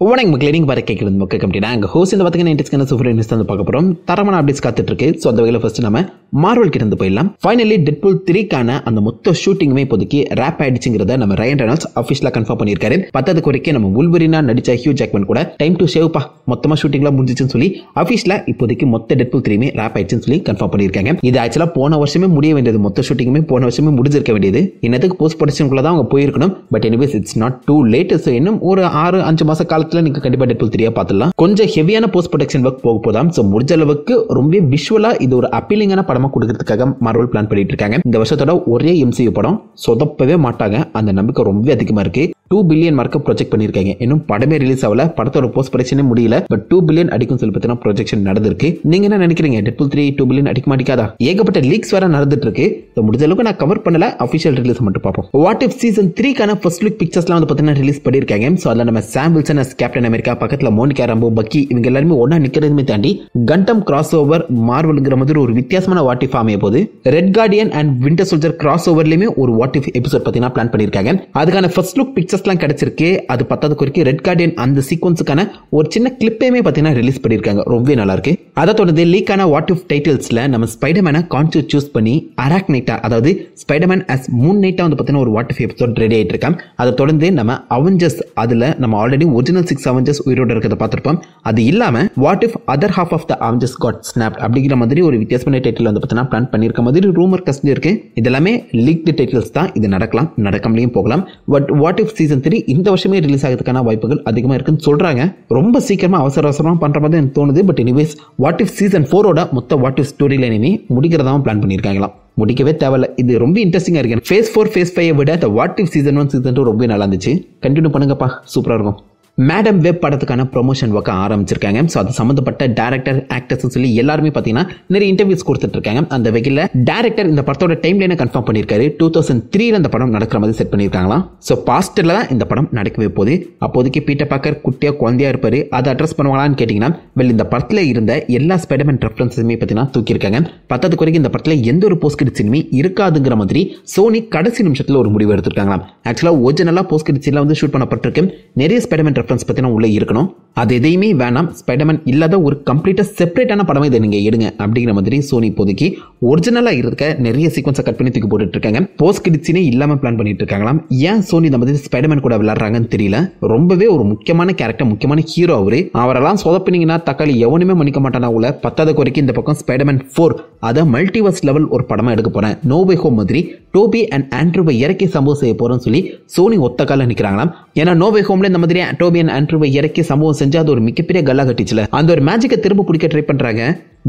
வணக்கம் மக்களே, நீங்க பாரு கேட்குறது மக்கள் கம்பெனி. அங்கே ஹோஸ் இந்த பார்த்தீங்கன்னா இன்ட்ரெஸ்டான சூப்பர் நியூஸ் வந்து பார்க்க போகிறோம். தரமான அப்டேட்ஸ் காத்துட்டு இருக்கு. ஸோ அந்த வகையில் ஃபர்ஸ்ட் நம்ம மார்வல் கிட்ட இருந்து போயிடலாம். ஃபைனலி டெட்பூல் 3க்கான அந்த மொத்த ஷூட்டிங்குமே இப்போதைக்கு ரேப் ஆயிடுச்சுங்கிறத நம்ம ரயன் ரெனால்ட்ஸ் அஃபிஷியலாக கன்ஃபார்ம் பண்ணியிருக்காரு. பத்தாவது குறைக்க நம்ம உல்வரினா நடிச்ச ஹியூ ஜாக்மன் கூட டைம் டு சேவ்ப்பா மொத்தமாக ஷூட்டிங்லாம் முடிஞ்சிச்சுன்னு சொல்லி அஃபிஷியலாக இப்போதைக்கு மொத்த டெட்பூல் 3மே ரேப் ஆயிடுச்சுன்னு சொல்லி கன்ஃபார்ம் பண்ணியிருக்காங்க. இது ஆக்சுவலாக போன வருஷமே முடிய வேண்டியது, மொத்த ஷூட்டிங்குமே போன வருஷமே முடிஞ்சிருக்க வேண்டியது. இன்னத்துக்கு போஸ்ட் ப்ரொடக்ஷனுக்குள்ள தான் அவங்க போயிருக்கணும். But anyways it's not too late. So இன்னும் ஒரு 6-5 மாச காலத்தில் நீங்கள் கண்டிப்பாக டெட்பூல் 3 பார்த்துலாம். கொஞ்சம் ஹெவியான போஸ்ட் ப்ரொடக்ஷன் ஒர்க் போக போதாம். சோ முடிஞ்ச அளவுக்கு ரொம்ப விஷுவலா இது ஒரு அப்பீலிங்கான படமா கொடுக்கிறதுக்காக மார்வல் பிளான் பண்ணிட்டு இருக்காங்க. இந்த வருஷத்தோட ஒரே MCU படம் சொதப்பவே மாட்டாங்க, அந்த நம்பிக்கை ரொம்ப அதிகமா இருக்கு. 2 பில்லியன் மார்க்க ப்ரொஜெக்ட் பண்ணிருக்காங்க. இன்னும் படமே ரிலீஸ் ஆகல, படத்தோட போஸ்ட் ப்ரொடக்ஷனே முடியல. பட் 2 பில்லியன் அடிக்கும் சொல்லி பார்த்தீங்கன்னா ப்ரொஜெக்ஷன் நடந்திருக்கு. நீங்க என்ன நினைக்கிறீங்க? டெட்பூல் 3 2 பில்லியன் அடிக்க மாட்டேங்காதா? ஏகப்பட்ட லீக்ஸ் வேற நடந்துட்டு இருக்கு. முடிஞ்ச அளவுக்கு நான் கவர் பண்ணல, அபிஷியல் ரிலீஸ் மட்டும் பார்ப்போம். வாட் இஃப் சீசன் 3க்கான ஃபர்ஸ்ட் லுக் பிக்சர்ஸ்லாம் வந்து பார்த்தீங்கன்னா ரிலீஸ் பண்ணிருக்காங்க. சோ அதுல நம்ம Sam Wilson as Captain America, பக்கத்துல மோனிகா ராம்போ, பக்கி இவங்க எல்லாருமே ஒன்னா நிக்கிறதுமே தாண்டி கண்டம் கிராஸ் ஓவர் மார்வல்ங்கிற மாதிரி ஒரு வித்தியாசமான வாட் இஃப் அமைய போது. Red Guardian and Winter Soldier cross ஓவர்லயுமே ஒரு வாட் இஃப் எபிசோட் பார்த்தீங்கன்னா பிளான் பண்ணிருக்காங்க. அதுக்கான ஃபர்ஸ்ட் லுக் பிக்சர்ஸ்லாம் கிடைச்சிருக்கு. அது பத்தாவது குறிக்கு ரெட் கார்டியன் அந்த சீக்வன்ஸுக்கான ஒரு சின்ன கிளிப்பையுமே பார்த்தீங்கன்னா ரிலீஸ் பண்ணிருக்காங்க. ரொம்பவே நல்லா இருக்கு. அதை தொடர்ந்து லீக்கான வாட் இஃப் டைட்டில்ஸ்ல நம்ம ஸ்பைடர்மேனை கான்செப்ட் சூஸ் பண்ணி அராக்னைட்டா, அதாவது ஸ்பைடர்மேன் as மூன் நைட்டா வந்து பார்த்தீங்கன்னா ஒரு வாட் இஃப் எபிசோட் ரெடி ஆயிட்டு இருக்காங்க. அதை தொடர்ந்து நம்ம அவெஞ்சர்ஸ், அதுல நம்ம ஆல்ரெடி ஒரிஜினல் 6 அவெஞ்சர்ஸ் உயிரோட இருக்கிறத பார்த்திருப்போம். அது இல்லாம what if other half of the Avengers got snapped அப்படிங்கிற மாதிரி ஒரு வித்தியாசமான டைட்டில் வந்து பார்த்தீங்கன்னா பிளான் பண்ணிருக்க மாதிரி ரூமர் கசிஞ்சு இருக்கு. இதெல்லாமே லீக்டு டைட்டில்ஸ் தான். இது நடக்கலாம், நடக்காமலையும் போகலாம். பட் வாட் இஃப் சீசன் 3 இந்த வருஷமே ரிலீஸ் ஆகிறதுக்கான வாய்ப்புகள் அதிகமா இருக்குன்னு சொல்றாங்க. ரொம்ப சீக்கிரமா அவசர அவசரமா பண்ற மாதிரி எனக்கு தோணுது. But anyways what if season 4ஓட மொத்த வாட் இஃப் ஸ்டோரி லைனையுமே முடிக்கிறதாவும் பிளான் பண்ணிருக்காங்களாம். முடிக்கவே தேவையில்ல. இது ரொம்ப இன்ட்ரெஸ்டிங்கா இருக்கு. ஃபேஸ் 4 ஃபேஸ் 5 விட வாட் இஃப் சீசன் 1 சீசன் 2 ரொம்ப நல்லா இருந்துச்சு. கண்டினியூ பண்ணுங்கப்பா, சூப்பரா இருக்கும். மேடம் வெப் படத்துக்கான ப்ரொமோஷன் ஒர்க் ஆரம்பிச்சிருக்காங்க. ஸோ அது சம்மந்தப்பட்ட டேரக்டர், ஆக்டர்ஸ் சொல்லி எல்லாருமே பார்த்தீங்கன்னா நிறைய இன்டர்வியூஸ் கொடுத்துட்டு இருக்காங்க. அந்த வகையில் டேரக்டர் இந்த படத்தோட டைம் லைனை கன்ஃபார்ம் பண்ணியிருக்காரு. 2003 அந்த படம் நடக்கிற மாதிரி செட் பண்ணியிருக்காங்களாம். ஸோ பாஸ்டர்ல தான் இந்த படம் நடக்கவே போகுது. அப்போதைக்கு பீட்டர் பார்க்கர் குட்டியா குழந்தையா இருப்பாரு. அதை அட்ரஸ் பண்ணுவாங்களான்னு கேட்டீங்கன்னா, வெல் இந்த படத்தில் இருந்த எல்லா ஸ்பைடர்மேன் ரெஃபரன்ஸுமே பார்த்தீங்கன்னா தூக்கியிருக்காங்க. பத்தாவது குறைக்கு இந்த படத்தில் எந்த ஒரு போஸ்ட் கிரெடிட் சீனுமே இருக்காதுங்கிற மாதிரி சோனி கடைசி நிமிஷத்தில் ஒரு முடிவு எடுத்திருக்காங்களாம். ஆக்சுவலாக ஒரிஜினலா போஸ்ட் கிரெடிட் சீன்ல வந்து ஷூட் பண்ணப்பட்டிருக்கு. நிறைய ஸ்பைடர்மேன் பத்தினா உள்ள இருக்கணும். அது எதையுமே வேணாம், ஸ்பைடர்மேன் இல்லாத ஒரு கம்ப்ளீட்டா செப்பரேட்டான படமா இதை நீங்க எடுங்க அப்படிங்கிற மாதிரி சோனி இப்போதைக்கு ஒரிஜினலா இருக்க நிறைய சீக்வன்ஸை கட் பண்ணி தூக்கி போட்டுட்டு இருக்காங்க. போஸ்ட் கிரெடிட்ஸே இல்லாம பிளான் பண்ணிட்டு இருக்காங்களாம். ஏன் சோனி இந்த மாதிரி ஸ்பைடர்மேன் கூட விளையாடுறாங்கன்னு தெரியல. ரொம்பவே ஒரு முக்கியமான கேரக்டர், முக்கியமான ஹீரோ அவரு. அவரெல்லாம் சொதப்பினீங்கன்னா தக்காளி எவனுமே மன்னிக்க மாட்டானா உள்ள. பத்தாவது குறைக்கு இந்த பக்கம் ஸ்பைடர்மேன் 4 அதை மல்டிவர்ஸ் லெவல் ஒரு படமா எடுக்க போறேன், நோ வே ஹோம் மாதிரி டோபி அண்ட் ஆண்ட்ரூவை இறக்கி சம்பவம் செய்ய போறோம்னு சொல்லி சோனி ஒத்த கால நிக்கிறாங்களாம். ஏன்னா நோ வே ஹோம்ல இந்த மாதிரி டோபி அண்ட் ஆண்ட்ரூவை இறக்கி சம்பவம் செஞ்சா அது ஒரு மிகப்பெரிய கல்லா கட்டிச்சுல. அந்த ஒரு மேஜிக்கை திரும்ப பிடிக்க ட்ரை பண்றாங்க.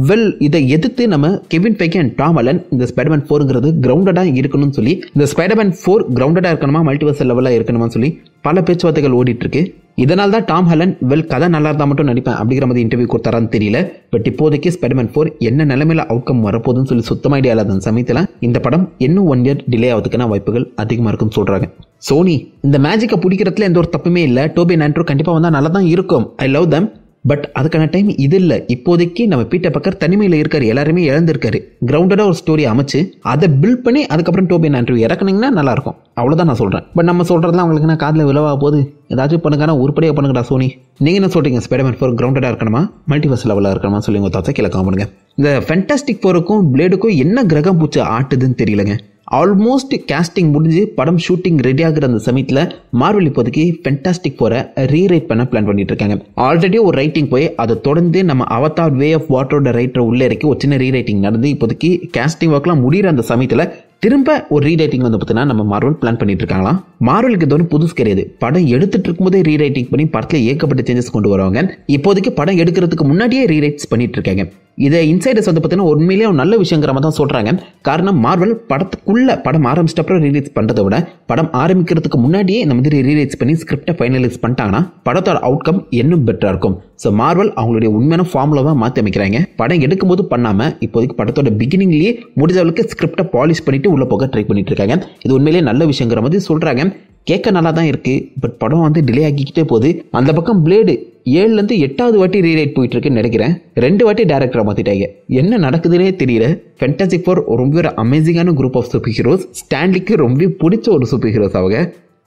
வெல் இதை எதிர்த்து நம்ம கெவின் ஃபைகி அண்ட் டாம் ஹாலண்ட் இந்த ஸ்பைடர்மேன் 4ங்கிறது கிரவுண்டடா இருக்கணும்னு சொல்லி, இந்த ஸ்பைடர்மேன் 4 கிரவுண்டடா இருக்கணுமா, மல்டிவர்ஸ் லெவலா இருக்கணுமா சொல்லி பல பேச்சுவார்த்தைகள் ஓடிட்டு இருக்கு. இதனால தான் டாம் ஹாலண்ட் வெல் கதை நல்லா இருந்தா மட்டும் நடிப்பேன் அப்படிங்கிற மாதிரி இன்டர்வியூ கொடுத்தாரான்னு தெரியல. பட் இப்போதைக்கு ஸ்பைடர்மேன் 4 என்ன நிலைமையில அவுட்கம் வரப்போகுதுன்னு சொல்லி சுத்தமா ஐடியா இல்லாத சமயத்தில் இந்த படம் இன்னும் 1 இயர் டிலே ஆகிறதுக்கான வாய்ப்புகள் அதிகமா இருக்குன்னு சொல்றாங்க. சோனி இந்த மேஜிக்கை பிடிக்கிறதுல எந்த ஒரு தப்புமே இல்லை. டோபி அண்ட் ஆண்ட்ரூ கண்டிப்பா வந்தா நல்லா தான் இருக்கும். I love them. பட் அதுக்கான டைம் இது இல்லை. இப்போதைக்கு நம்ம பீட்டர் பார்க்கர் தனிமையில் இருக்காரு, எல்லாருமே இழந்திருக்காரு. கிரவுண்டடா ஒரு ஸ்டோரி அமைச்சு அதை பில்ட் பண்ணி அதுக்கப்புறம் டோபி அண்ட் ஆண்ட்ரூ இறக்குனீங்கன்னா நல்லா இருக்கும். அவ்வளவுதான் நான் சொல்றேன். பட் நம்ம சொல்றதுலாம் உங்களுக்கு நான் காதில் விழவா போகுது. ஏதாச்சும் பண்ணுங்கன்னா உருப்படியா பண்ணுங்கடா சோனி. நீங்க என்ன சொல்றீங்க? ஸ்பைடர்மேன் 4 கிரவுண்டடா இருக்கணுமா, மல்டிவர்ஸ் லெவலா இருக்கணுமா சொல்லி உங்க தாத்தா கீழே காமெடுங்க. இந்த ஃபேண்டாஸ்டிக் 4க்கும் பிளேடுக்கும் என்ன கிரகம் பூச்சி ஆட்டுதுன்னு தெரியலங்க. ஆல்மோஸ்ட் கேஸ்டிங் முடிஞ்சு படம் ஷூட்டிங் ரெடி ஆகிற அந்த சமயத்தில் மார்வல் இப்போதைக்கு ஃபேண்டாஸ்டிக் 4 ரீரைட் பண்ண பிளான் பண்ணிட்டு இருக்காங்க. ஆல்ரெடி ஒரு ரைட்டிங் போய் அதை தொடர்ந்து நம்ம அவதார் வே ஆஃப் வாட்டரோட ரைட்டரை உள்ளே இறக்கி ஒரு சின்ன ரீரைட்டிங் நடந்து இப்போதைக்கு கேஸ்டிங் ஒர்க்லாம் முடிகிற அந்த சமயத்தில் திரும்ப ஒரு ரீரைட்டிங் வந்து பார்த்தீங்கன்னா நம்ம மார்வல் பிளான் பண்ணிட்டு இருக்காங்களா. மார்வலுக்கு இது ஒன்றும் புதுசு கிடையாது. படம் எடுத்துட்டு இருக்கும்போதே ரீரைட்டிங் பண்ணி படத்தில் ஏகப்பட்ட சேஞ்சஸ் கொண்டு வருவாங்க. இப்போதைக்கு படம் எடுக்கிறதுக்கு முன்னாடியே ரீரைட்ஸ் பண்ணிட்டு இருக்காங்க. இதை இன்சைடர்ஸ் வந்து பார்த்தீங்கன்னா உண்மையிலேயே ஒரு நல்ல விஷயங்கிற மாதிரி தான் சொல்றாங்க. காரணம் மார்வல் படத்துக்குள்ள படம் ஆரம்பிச்சிட்டப்பறம் ரீரைட்ஸ் பண்றதை விட படம் ஆரம்பிக்கிறதுக்கு முன்னாடியே இந்த மாதிரி ரீரைட்ஸ் பண்ணி ஸ்கிரிப்டை ஃபைனலைஸ் பண்ணிட்டாங்கன்னா படத்தோட அவுட்கம் இன்னும் பெட்டரா இருக்கும். ஸோ மார்வல் அவங்களுடைய உண்மையான ஃபார்முலாவை மாற்றி அமைக்கிறாங்க. படம் எடுக்கும்போது பண்ணாம இப்போதைக்கு படத்தோட பிகினிங்லேயே முடிஞ்ச அளவுக்கு ஸ்கிரிப்டை பாலிஷ் பண்ணிட்டு உள்ள போக ட்ரை பண்ணிட்டு இருக்காங்க. இது உண்மையிலேயே நல்ல விஷயங்கிற மாதிரி சொல்றாங்க. கேட்க நல்லா தான் இருக்கு. பட் படம் வந்து டிலே ஆகிக்கிட்டே போகுது. அந்த பக்கம் பிளேடு 7லேருந்து 8வது வாட்டி ரீரைட் போயிட்டு இருக்குன்னு நினைக்கிறேன். 2 வாட்டி டேரக்டரை மாத்திட்டாங்க. என்ன நடக்குதுன்னே தெரியல. ஃபேண்டாஸ்டிக் 4 ரொம்ப ஒரு அமேசிங்கான குரூப் ஆஃப் சூப்பர் ஹீரோஸ். ஸ்டான்லிக்கு ரொம்ப பிடிச்ச ஒரு சூப்பர் ஹீரோஸ் அவங்க.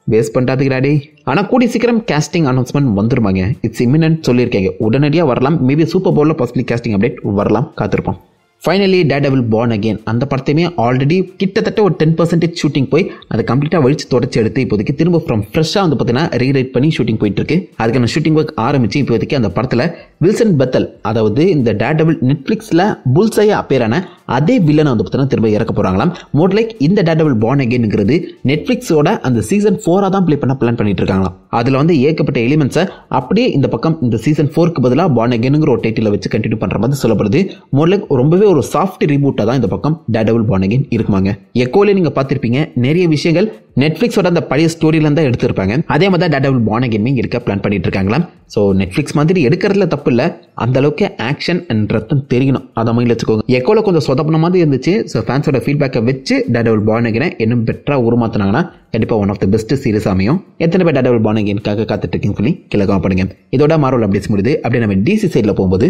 வேஸ்ட் பண்ணுறதுக்கு ஆனால் கூடி சீக்கிரம் கேஸ்டிங் அனௌன்ஸ்மெண்ட் வந்துருமாங்க. இட்ஸ் இமினன்ட் சொல்லியிருக்காங்க. உடனடியாக வரலாம். மேபி சூப்பர் பவுலில் பாசிபிளி கேஸ்டிங் அப்டேட் வரலாம். காத்திருப்போம். ஃபைனலி டேர்டெவில் பார்ன் அகெயின் அந்த படத்தையுமே ஆல்ரெடி கிட்டத்தட்ட ஒரு 10% ஷூட்டிங் போய் அதை கம்ப்ளீட்டாக வலிச்சு தொடச்சி எடுத்து இப்போதைக்கு திரும்ப ஃப்ரம் ஃப்ரெஷ்ஷாக வந்து பார்த்தீங்கன்னா ரீரைட் பண்ணி ஷூட்டிங் போயிட்டு இருக்கு. அதுக்கான ஷூட்டிங் ஒர்க் ஆரம்பிச்சு இப்போதைக்கு அந்த படத்தில் வில்சன் பெத்தல், அதாவது இந்த டேர்டெவில் நெட்ஃப்ளிக்ஸில் புல்சையா அப்பேரான அதே வில்லனை வந்து பார்த்தீங்கன்னா திரும்ப இறக்க போகிறாங்களாம். மோர் லைக் இந்த டேர்டெவில் பார்ன் அகெயின்ங்கிறது நெட்ஃப்ளிக்ஸோட அந்த சீசன் 4 தான் ப்ளே பண்ண பிளான் பண்ணிட்டு இருக்காங்களாம். அதில் வந்து ஏகப்பட்ட எலிமெண்ட்ஸை அப்படியே இந்த பக்கம் இந்த சீசன் 4க்கு பதிலாக பார்ன் அகெயின்ங்கிற ஒரு டைட்டில் வச்சு கண்டினியூ பண்ணுற மாதிரி சொல்லப்படுது. மோர் லைக் ரொம்பவே ஒரு சாஃப்ட் ரீபூட்டாக தான் இந்த பக்கம் டேர்டெவில் பார்ன் அகெயின் இருக்குமாங்க. எக்கோலே நீங்கள் பார்த்துருப்பீங்க, நிறைய விஷயங்கள் நெட்ஃப்ளிக்ஸோட அந்த பழைய ஸ்டோரியில தான் எடுத்திருப்பாங்க. அதே மாதிரி தான் டேர்டெவில் பார்ன் அகெயின் இருக்க பிளான் பண்ணிட்டு இருக்காங்களாம். ஸோ நெட்ஃப்ளிக்ஸ் மாதிரி எடுக்கிறதுல தப்பு இல்லை, அந்த அளவுக்கு ஆக்ஷன் அண்ட் ரத்தம் தெரியணும், அதை மைண்டில் வச்சுக்கோங்க. எக்கோல கொஞ்சம் சொதப்பின மாதிரி இருந்துச்சு. ஸோ ஃபேன்ஸோட ஃபீட்பேக்கை வச்சு டேர்டெவில் பார்ன் அகெயினை இன்னும் பெட்டராக உருமாத்தினாங்கன்னா கண்டிப்பாக one of the best series அமையும். எத்தனை பேர் டேர்டெவில் பார்ன் அகெயினுக்காக காத்துட்டு இருக்கீங்கன்னு சொல்லி கீழே கமெண்ட் பண்ணுங்க. இதோட மார்வல் அப்டேட்ஸ் முடியுது. அப்படியே நம்ம டிசி சைடில் போகும்போது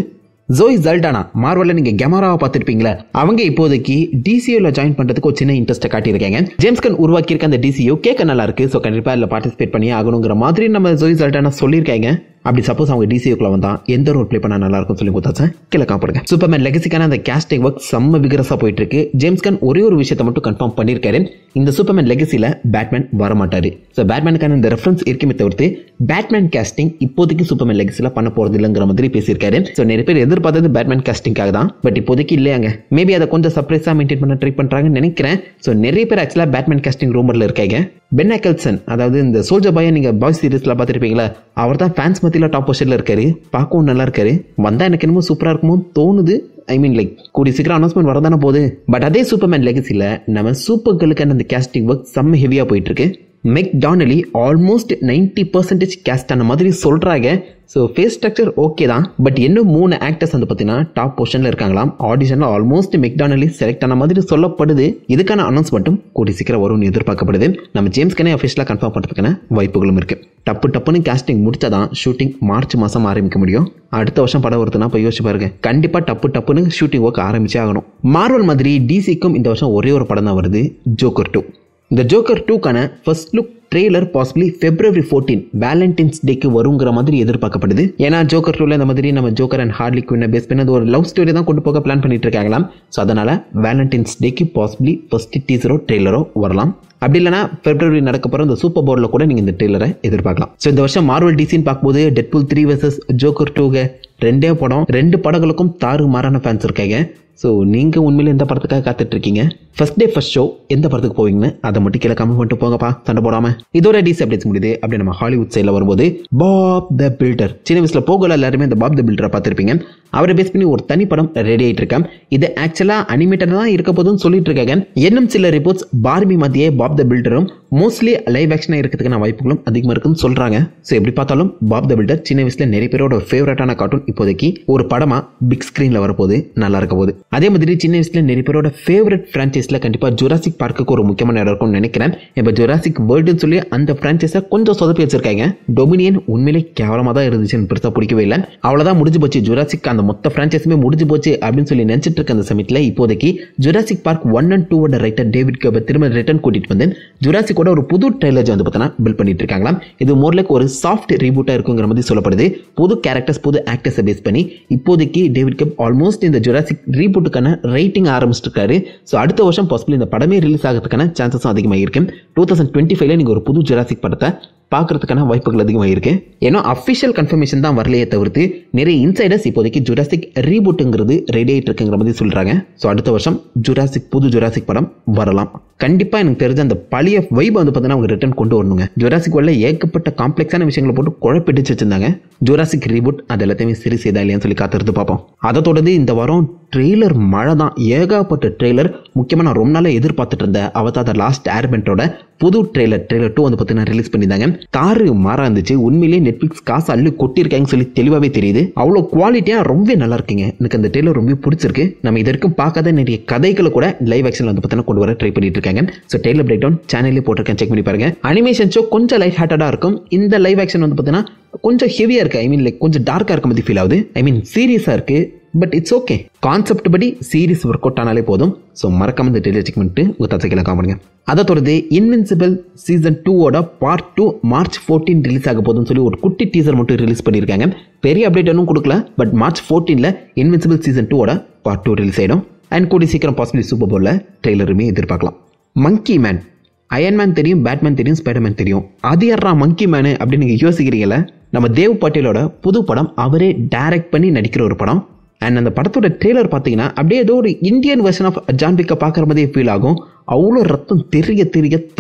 ஜோய் ஜல்டானா, மார்வல்ல நீங்க கெமாராவை பார்த்துருப்பீங்களா, அவங்க இப்போதைக்கு டிசியூல ஜாயின் பண்றதுக்கு ஒரு சின்ன இன்ட்ரெஸ்ட்டை காட்டியிருக்காங்க. ஜேம்ஸ் கன் உருவாக்கி இருக்க அந்த டிசியூ கேட்க நல்லா இருக்கு. ஸோ கண்டிப்பா அதில் பார்ட்டிசிபேட் பண்ணி ஆகணுங்கிற மாதிரி நம்ம ஜோய் ஜல்டானா சொல்லியிருக்காங்க. அப்படி சப்போஸ் அவங்க டிசியூக்குள்ள வந்தா எந்த ரோல் ப்ளே பண்ணா நல்லா இருக்கும் சொல்லி கொடுத்தாச்சு கீழே காப்படுங்க. சூப்பர்மேன் லெகசிக்கான அந்த கேஸ்டிங் ஒர்க் செம்ம விகரஸா போயிட்டு இருக்கு. ஜேம்ஸ் கன் ஒரே ஒரு விஷயத்தை மட்டும் கன்ஃபார்ம் பண்ணியிருக்காரு, இந்த சூப்பர்மேன் லெகசியில பேட்மேன் வரமாட்டாரு. ஸோ பேட்மேனுக்கான இந்த ரெஃபரன்ஸ் இருக்குமே தவிர்த்து பேட்மேன் கேஸ்டிங் இப்போதைக்கு சூப்பர்மேன் லெகசியில பண்ண போறது இல்லைங்கிற மாதிரி பேசியிருக்காரு. ஸோ நிறைய பேர் எதிர்பார்த்தது பேட்மேன் கேஸ்டிங்காக தான், பட் இப்போதைக்கு இல்லையாங்க. மேபி அதை கொஞ்சம் சர்ப்ரைஸா மெயின்டைன் பண்ண ட்ரை பண்றாங்கன்னு நினைக்கிறேன். ஸோ நிறைய பேர் ஆக்சுவலா பேட்மேன் கேஸ்டிங் ரூமர்ல இருக்காங்க. பென் அக்கல்சன், அதாவது இந்த சோல்ஜர் பாயை நீங்க பாய்ஸ் சீரிஸ்ல பார்த்துருப்பீங்களா, அவர் தான் ஃபேன்ஸ் மத்தியில டாப் பொசிஷன்ல இருக்காரு. பார்க்கவும் நல்லா இருக்காரு. வந்தா எனக்கு என்னமோ சூப்பரா இருக்குமோ தோணுது. ஐ மீன் லைக் கூடிய சீக்கிரம் அனௌன்ஸ்மெண்ட் வரதானே போகுது. பட் அதே சூப்பர்மேன் லெகசில நம்ம சூப்பர் கேர்ளுக்கான அந்த கேஸ்டிங் ஒர்க் செம்ம ஹெவியா போயிட்டு இருக்கு. மெக் டானலி ஆல்மோஸ்ட் 90% கேஸ்ட் ஆன மாதிரி சொல்றாங்க. ஸோ ஃபேஸ் ஸ்ட்ரக்சர் ஓகே தான், பட் இன்னும் 3 ஆக்டர்ஸ் வந்து பார்த்தீங்கன்னா டாப் பொசிஷனில் இருக்காங்களாம். ஆடிஷனில் ஆல்மோஸ்ட் மெக்டானலி செலக்ட் ஆன மாதிரி சொல்லப்படுது. இதுக்கான அனௌன்ஸ்மெண்ட்டும் கூடி சீக்கிரம் வரும்னு எதிர்பார்க்கப்படுது. நம்ம ஜேம்ஸ் கனே அஃபிஷியலாக கன்ஃபார்ம் பண்ணுறதுக்கான வாய்ப்புகளும் இருக்கு. டப்புன்னு கேஸ்டிங் முடிச்சாதான் ஷூட்டிங் மார்ச் மாதம் ஆரம்பிக்க முடியும். அடுத்த வருஷம் படம் வருதுன்னா போய் யோசிச்சு பாருங்க. கண்டிப்பாக டப்புன்னு ஷூட்டிங் ஒர்க் ஆரம்பிச்சே ஆகணும். மார்வல் மாதிரி டிசிக்கும் இந்த வருஷம் ஒரே ஒரு படம் தான் வருது, ஜோக்கர் 2. இந்த ஜோக்கர் 2க்கான first look trailer possibly February 14 Valentine's டேக்கு வருங்கிற மாதிரி எதிர்பார்க்கப்படுது. ஏன்னா ஜோக்கர் 2ல இந்த மாதிரி நம்ம ஜோக்கர் அண்ட் ஹார்லி குவினை பேஸ் பண்ணி ஒரு லவ் ஸ்டோரி தான் கொண்டு போக பிளான் பண்ணிட்டு இருக்காங்களாம். ஸோ அதனால வேலண்டைன்ஸ் டேக்கு பாசிபிளி ஃபர்ஸ்ட் டீசரோ ட்ரெய்லரோ வரலாம். அப்படி இல்லைனா February நடக்க போகிற இந்த சூப்பர் பவுலில் கூட நீங்கள் இந்த ட்ரெய்லரை எதிர்பார்க்கலாம். ஸோ இந்த வருஷம் மார்வல் டிசின்னு பார்க்கும்போது டெட்பூல் 3 vs ஜோக்கர் 2 ரெண்டே படம், 2 படங்களுக்கும் தாறுமாறான ஃபேன்ஸ் இருக்காங்க. ஸோ நீங்கள் உண்மையில எந்த படத்துக்காக காத்துட்டு இருக்கீங்க? ஃபர்ஸ்ட் டே ஃபர்ஸ்ட் ஷோ எந்த படத்துக்கு போவீங்கன்னு அதை மட்டும் கீழே கமெண்ட் பண்ணிட்டு போங்கப்பா, சண்டை போடாமல். இதோட டிசி அப்டேட்ஸ் முடியுது. அப்படி நம்ம ஹாலிவுட் சைடில் வரும்போது பாப் த பில்டர், சின்ன வயசில் போகல எல்லாருமே இந்த பாப் த பில்டரை பார்த்துருப்பீங்க. அவரை பேஸ் பண்ணி ஒரு தனி படம் ரெடி ஆகிட்டு இருக்கேன். இது ஆக்சுவலாக அனிமேட்டட் தான் இருக்க போதுன்னு சொல்லிட்டு இருக்காங்க. இன்னும் சில ரிப்போர்ட்ஸ் பார்பி மத்தியே பாப் த பில்டரும் மோஸ்ட்லி லைவ் ஆக்ஷனாக இருக்கிறதுக்கான வாய்ப்புகளும் அதிகமாக இருக்குன்னு சொல்கிறாங்க. ஸோ எப்படி பார்த்தாலும் பாப் த பில்டர் சின்ன வயசில் நிறைய பேரோட ஃபேவரட்டான கார்ட்டூன் இப்போதைக்கு ஒரு படமாக பிக் ஸ்க்ரீனில் வரப்போது, நல்லா இருக்க போகுது. அதே மாதிரி சின்ன வயசுல நிறைய பேரோட ஃபேவரட் ஃப்ரான்ச்சைஸ்ல கண்டிப்பாக ஜுராசிக் பார்க்குக்கு ஒரு முக்கியமான இடம் இருக்கும்னு நினைக்கிறேன். இப்போ ஜுராசிக் வேர்ல்டுன்னு சொல்லி அந்த ஃப்ரான்ச்சைஸை கொஞ்சம் சொதப்பி வச்சிருக்காங்க. டொமினியன் உண்மையிலே கேவலமாக தான் இருந்துச்சுன்னு பெருசாக பிடிக்கவே இல்லை. அவ்வளோதான் முடிஞ்சு போச்சு, ஜுராசிக் அந்த மொத்த ஃப்ரான்ச்சைஸுமே முடிஞ்சு போச்சு அப்படின்னு சொல்லி நினைச்சிட்டு இருக்க அந்த சமயத்தில் இப்போதைக்கு Jurassic Park 1 and 2 writer David கர்பர் திரும்ப ரிட்டர்ன் கூட்டிட்டு வந்து ஜுராசிக்கோட ஒரு புது ட்ரைலர்ஜி வந்து பார்த்தீங்கன்னா பில்ட் பண்ணிட்டு இருக்காங்களாம். இது மோர் லைக் ஒரு சாஃப்ட் ரீபூட்டாக இருக்குங்கிற மாதிரி சொல்லப்படுது. புது கேரக்டர்ஸ் புது ஆக்டர்ஸை பேஸ் பண்ணி இப்போதைக்கு டேவிட் கர்பர் ஆல்மோஸ்ட் இந்த ஜுராசிக் ரீபூட்டுக்கான ரைட்டிங் ஆரம்பிச்சிருக்காரு. ஸோ அடுத்த வருஷம் பாசிபிள் இந்த படமே ரிலீஸ் ஆகிறதுக்கான சான்சஸும் அதிகமாக இருக்கு. 2025 நீங்கள் ஒரு புது ஜுராசிக் படத்தை பார்க்கறதுக்கான வாய்ப்புகள் அதிகமாக இருக்கு. ஏன்னா அஃபிஷியல் கன்ஃபர்மேஷன் தான் வரலையே தவிர்த்து நிறைய இன்சைடர்ஸ் இப்போதைக்கு ஜுராசிக் ரீபூட்டுங்கிறது ரெடி ஆகிட்டு இருக்குங்கிற மாதிரி சொல்றாங்க. ஸோ அடுத்த வருஷம் புது ஜுராசிக் படம் வரலாம். கண்டிப்பாக எனக்கு தெரிஞ்ச அந்த பழைய வைப் வந்து பார்த்தீங்கன்னா அவங்க ரிட்டர்ன் கொண்டு வரணுங்க. ஜுராசிக் உள்ள ஏகப்பட்ட காம்ப்ளெக்ஸான விஷயங்களை போட்டு குழப்பிடிச்சு வச்சிருந்தாங்க. ஜுராசிக் ரீபூட் அது எல்லாத்தையுமே சரி செய்தா இல்லையான்னு சொல்லி காத்திருந்து பார்ப்போம். அதை தொடர்ந்து இந்த வாரம் ட்ரெய்லர் மழை தான், ஏகப்பட்ட ட்ரெய்லர். முக்கியமாக நான் ரொம்ப நாளாக எதிர்பார்த்துட்டு இருந்த அவதார் த லாஸ்ட் ஏர்பெண்டரோட புது ட்ரெய்லர் 2 வந்து பார்த்தீங்கன்னா ரிலீஸ் பண்ணியிருந்தாங்க. தாறு மாறா இருந்துச்சு. உண்மையிலேயே நெட்ஃப்ளிக்ஸ் காசு அள்ளி கொட்டியிருக்காங்கன்னு சொல்லி தெளிவாகவே தெரியுது. அவ்வளோ குவாலிட்டியாக ரொம்ப நல்லா இருக்குங்க. எனக்கு அந்த ட்ரெய்லர் ரொம்ப பிடிச்சிருக்கு. நம்ம இது வரைக்கும் பார்க்காத நிறைய கதைகளை கூட லைவ் ஆக்ஷன் வந்து பார்த்தீங்கன்னா கொண்டு வர ட்ரை பண்ணிட்டு இருக்காங்க. ஸோ ட்ரெய்லர் பிரேக் டவுன் சேனல்லே போட்டிருக்கேன், செக் பண்ணி பாருங்க. அனிமேஷன் ஷோ கொஞ்சம் லைட் ஹார்ட்டடாக இருக்கும். இந்த லைவ் ஆக்ஷன் வந்து பார்த்தீங்கன்னா கொஞ்சம் ஹெவியாக இருக்குது. ஐ மீன் லைக் கொஞ்சம் டார்க்காக இருக்க மாதிரி ஃபீல் ஆகுது. ஐ மீன் சீரியஸாக இருக்குது. But it's okay. கான்செப்ட் படி சீரிஸ் ஒர்க் அவுட் ஆனாலே போதும். ஸோ மறக்காம இந்த ட்ரெய்லர் செக் பண்ணிட்டு உங்கள் தச்சைகளை காமிடுங்க. அதை தொடர்ந்து invincible season 2 part 2 March 14 release ஆக போதுன்னு சொல்லி ஒரு குட்டி டீசர் மட்டும் ரிலீஸ் பண்ணியிருக்காங்க. பெரிய அப்டேட் ஒன்றும் கொடுக்கல. But March 14 invincible season 2 part 2 release ஆகிடும். அண்ட் கூடி சீக்கிரம் பாசிபிளி சூப்பர் போலில் ட்ரெய்லருமே எதிர்பார்க்கலாம். மங்கி மேன், அயன்மேன் தெரியும், பேட்மேன் தெரியும், ஸ்பைடர்மேன் தெரியும், அது யாரா மங்கி மேனு அப்படின்னு நீங்கள் யோசிக்கிறீங்களா? நம்ம தேவ் பாட்டேலோட புது படம், அவரே டைரக்ட் பண்ணி நடிக்கிற ஒரு படம். அண்ட் அந்த படத்தோட ட்ரெய்லர் பார்த்தீங்கன்னா அப்படியே ஏதோ ஒரு இந்தியன் வெர்ஷன் ஆஃப் ஜான் விக்கை பார்க்குற மாதிரியே ஃபீல் ஆகும். அவ்வளோ ரத்தம் தெரிய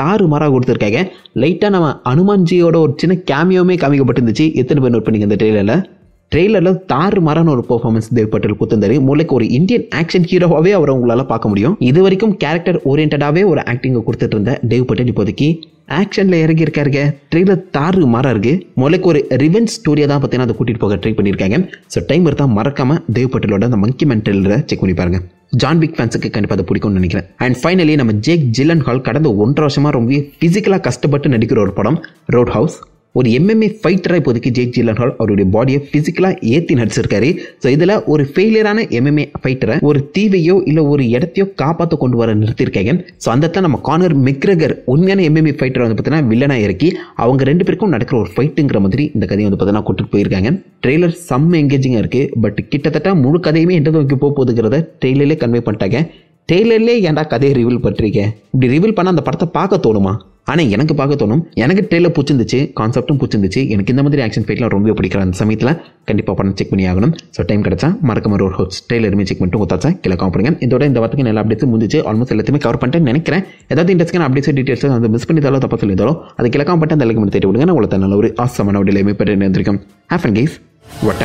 தாறு மாறாக கொடுத்துருக்காங்க. லைட்டாக நம்ம அனுமான்ஜியோட ஒரு சின்ன கேமியோமே காமிக்கப்பட்டிருந்துச்சு. எத்தனை பேர் நோட் பண்ணிங்க அந்த ட்ரெய்லரில் தாறு மாறான ஒரு பெர்ஃபார்மன்ஸ் தேவ் பட்டேல் கொடுத்திருந்தாரு. மூளைக்கு ஒரு இந்தியன் ஆக்ஷன் ஹீரோவாகவே அவரை உங்களால் பார்க்க முடியும். இது வரைக்கும் கேரக்டர் ஓரியன்டாகவே ஒரு ஆக்டிங்கை கொடுத்துட்டு இருந்த தேவ் பட்டேல் இப்போதைக்கு ஆக்ஷனில் இறங்கி இருக்காருங்க. ட்ரெய்லர் தாறு மாறா இருக்கு. மூளைக்கு ஒரு ரிவெஞ்ச் ஸ்டோரியை தான் பார்த்தீங்கன்னா அதை கூட்டிகிட்டு போக ட்ரை பண்ணியிருக்காங்க. ஸோ டைம் இருந்தா மறக்காம தேவ் பட்டேலோட அந்த மங்கி மேன் ட்ரெய்லரை செக் பண்ணி பாருங்க. ஜான் விக் ஃபேன்ஸுக்கு கண்டிப்பாக அதை பிடிக்கும்னு நினைக்கிறேன். அண்ட் ஃபைனலி நம்ம ஜேக் ஜில்லன்ஹால் கடந்த 1.5 வருஷமாக ரொம்ப ஃபிசிக்கலாக கஷ்டப்பட்டு நடிக்கிற ஒரு படம் ரோட் ஹவுஸ். ஒரு MMA ஃபைட்டராக இப்போதைக்கு ஜேக் ஜில்லன்ஹால் அவருடைய பாடியை ஃபிசிக்கலாக ஏற்றி நடிச்சிருக்காரு. ஸோ இதில் ஒரு ஃபெயிலியரான MMA ஃபைட்டரை ஒரு தீவையோ இல்லை ஒரு இடத்தையோ காப்பாற்ற கொண்டு வர நிறுத்திருக்காங்க. ஸோ அந்த இடத்துல நம்ம கானர் மெக்ரெகர் உண்மையான MMA ஃபைட்டரை வந்து பார்த்தீங்கன்னா வில்லனாக இறக்கி அவங்க 2 பேருக்கும் நடக்கிற ஒரு ஃபைட்டுங்கிற மாதிரி இந்த கதையை வந்து பார்த்தீங்கன்னா கூட்டிட்டு போயிருக்காங்க. ட்ரெய்லர் செம்ம எங்கேஜிங்காக இருக்குது. பட் கிட்டத்தட்ட முழு கதையுமே எந்த நோக்கி போகுதுங்கிறத ட்ரெய்லர்லேயே கன்வே பண்ணிட்டாங்க. ட்ரெய்லர்லேயே ஏன்டா கதையை ரிவீல் பண்ணிருக்கேன்? இப்படி ரிவீல் பண்ணால் அந்த படத்தை பார்க்க தோணுமா? ஆனால் எனக்கு பார்க்க தோணும். எனக்கு ட்ரெய்லர் பிடிச்சிருந்துச்சு, கான்செப்டும் பிடிச்சிருந்துச்சு. எனக்கு இந்த மாதிரி ஆக்ஷன் ஃபைட்லாம் ரொம்ப பிடிக்கிற அந்த சமயத்தில் கண்டிப்பாக படம் செக் பண்ணி ஆகணும். ஸோ டைம் கிடச்சா மறக்காம ரோட் ஹவுஸ் ட்ரெய்லருமே செக் பண்ணிட்டு ஒத்தாச்சா கீழே காமிடுங்க. இதோட இந்த வாரத்துக்கு நல்லா அப்டேட்ஸ் முடிஞ்சிச்சு. ஆல்மோஸ்ட் எல்லாத்தையுமே கவர் பண்ணிட்டேன் நினைக்கிறேன். ஏதாவது இன்ட்ரெஸ்டான அப்டேட்ஸ் டீட்டெயில்ஸ் வந்து மிஸ் பண்ணிட்டாலோ தப்பா சொல்லியிருந்தாலும் அது கீழே காமிட்டு அந்த லைக் பண்ணி தேடி விடுங்க. நான் உங்களுக்கு நல்ல ஒரு ஆசமான வீடியோலையுமே பெற்று இருந்திருக்கேன். Half and guys what